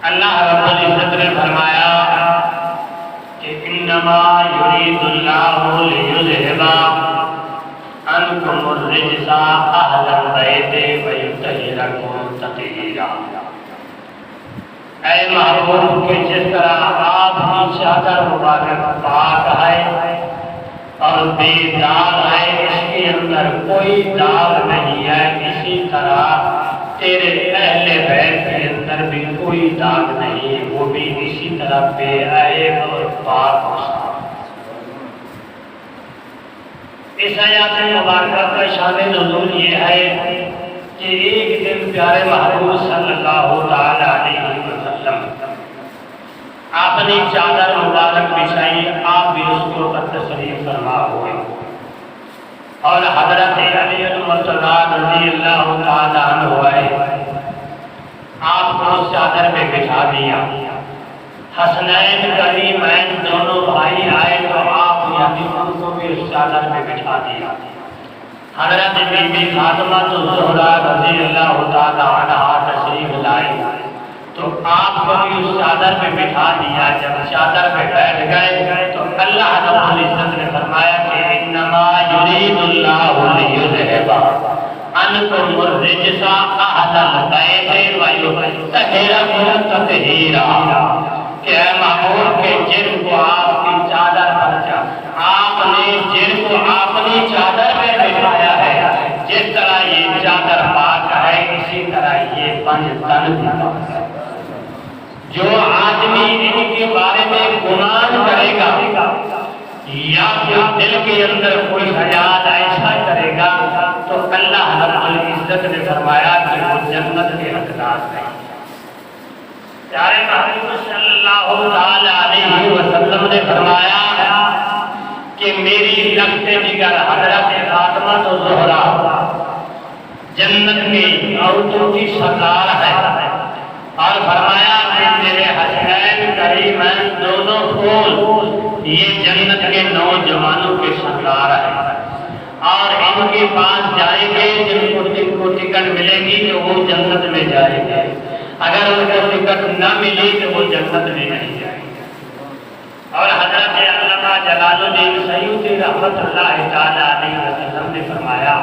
اللہ رب العزت نے فرمایا کہ انما یرید اللہ لیذھب عنکم الرجس اہل البیت ویطہرکم تطہیرا۔ اے محبوب کہ جس طرح آپ کی چادر مبارک پاک ہے اور بے داغ ہے، اس کے اندر کوئی داغ نہیں ہے، اسی طرح تیرے اہل بیت کے اندر بھی کوئی داغ نہیں، وہ بھی اسی طرح بے عیب اور پاک و صاف۔ اس آیات مبارکہ کا شان نزول یہ ہے کہ ایک دن پیارے محبوب صلی اللہ تعالی علیہ وسلم آپ نے چادر مبارک بچھائی، آپ بھی اس کے اوپر تشریف فرما ہوئے اور حضرت علی المرتضیٰ رضی اللہ تعالی عنہ آئے، آپ کو اس چادر پہ بچھا دیا۔ حسنین کریمین دونوں بھائی آئے تو آپ نے ابھی ان کو بھی اس چادر پہ بچھا دیا۔ حضرت بی بی فاطمہ الزہرا رضی اللہ تعالی عنہا تشریف لائی تو آپ کو بھی اس چادر پہ بٹھا دیا۔ جب چادر پہ بیٹھ گئے تو اللہ رب العزت نے فرمایا کہ انما یرید اللہ لیذھب عنکم الرجس اہل البیت ویطہرکم تطہیرا۔ کہ اے محبوب کے جن کو آپ کی چادر پر آپ نے جن کو اپنی چادر پہ بٹھایا ہے، جس طرح یہ چادر پاک ہے اسی طرح یہ پنج تن بھی پاک ہے۔ جو آدمی ان کے بارے میں گمان کرے گا یا پھر دل کے اندر کوئی خیال ایسا کرے گا تو اللہ رب العزت نے فرمایا کہ وہ جنت کے حقدار نہیں۔ پیارے محبوب صلی اللہ تعالی علیہ وسلم نے فرمایا کہ میری لخت جگر حضرت فاطمہ الزہرا جنت کی عورتوں کی سردار ہے، اور فرمایا کہ میرے حسنین کریمین دونوں پھول یہ جنت کے نوجوانوں کے سردار ہیں، اور ان کے پاس جائیں گے جن کو ٹکٹ ملے گی تو وہ جنت میں جائیں گے، اگر ان کو ٹکٹ نہ ملی تو وہ جنت میں نہیں جائیں گے۔ اور حضرت علامہ جلال الدین سیوطی رحمۃ اللہ تعالی علیہ وسلم نے فرمایا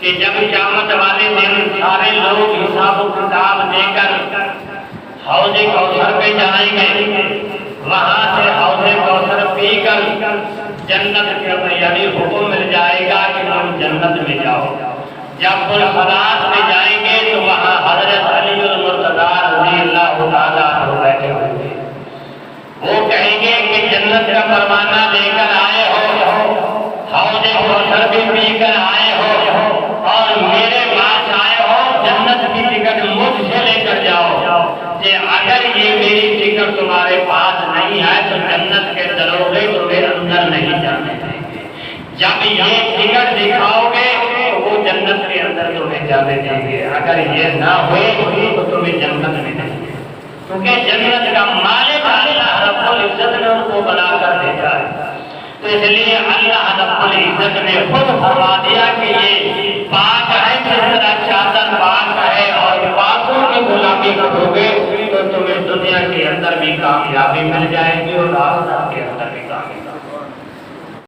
کہ جب قیامت والے دن سارے لوگ حساب و کتاب دے کر حوض کوثر پہ جائیں گے، وہاں سے حوض کوثر پی کر جنت کے اندر یعنی حکم مل جائے گا کہ تم جنت میں جاؤ۔ جب پرخراج میں جائیں گے تو وہاں حضرت علی المرتضیٰ رضی اللہ تعالیٰ عنہ بیٹھے ہوں گے، وہ کہیں گے کہ جنت کا پروانہ لے کر آئے ہو، حوض کوثر بھی پی کر آئے ہو اور میرے پاس آئے ہو، جنت کی ٹکٹ مجھ سے لے کر جاؤ کہ اگر یہ میری ٹکٹ تمہارے پاس نہیں ہے تو جنت کے دروازے تمہیں اندر نہیں جانے دیں گے، جب یہ ٹکٹ دکھاؤ گے تو وہ جنت کے اندر تمہیں جانے دیں گے، اگر یہ نہ ہوئے تو تمہیں جنت میں نہیں دیں گے، کیونکہ جنت کا مالک اللہ رب العزت نے ان کو بنا کر بھیجا ہے۔ تو اس لیے اللہ رب العزت نے خود فرما دیا کہ یہ پاک ہے، جس طرح چادر پاک ہے، اور پاکوں کی غلامی کرو گے تو تمہیں دنیا کے اندر بھی کامیابی مل جائے گی اور آخرت کے اندر بھی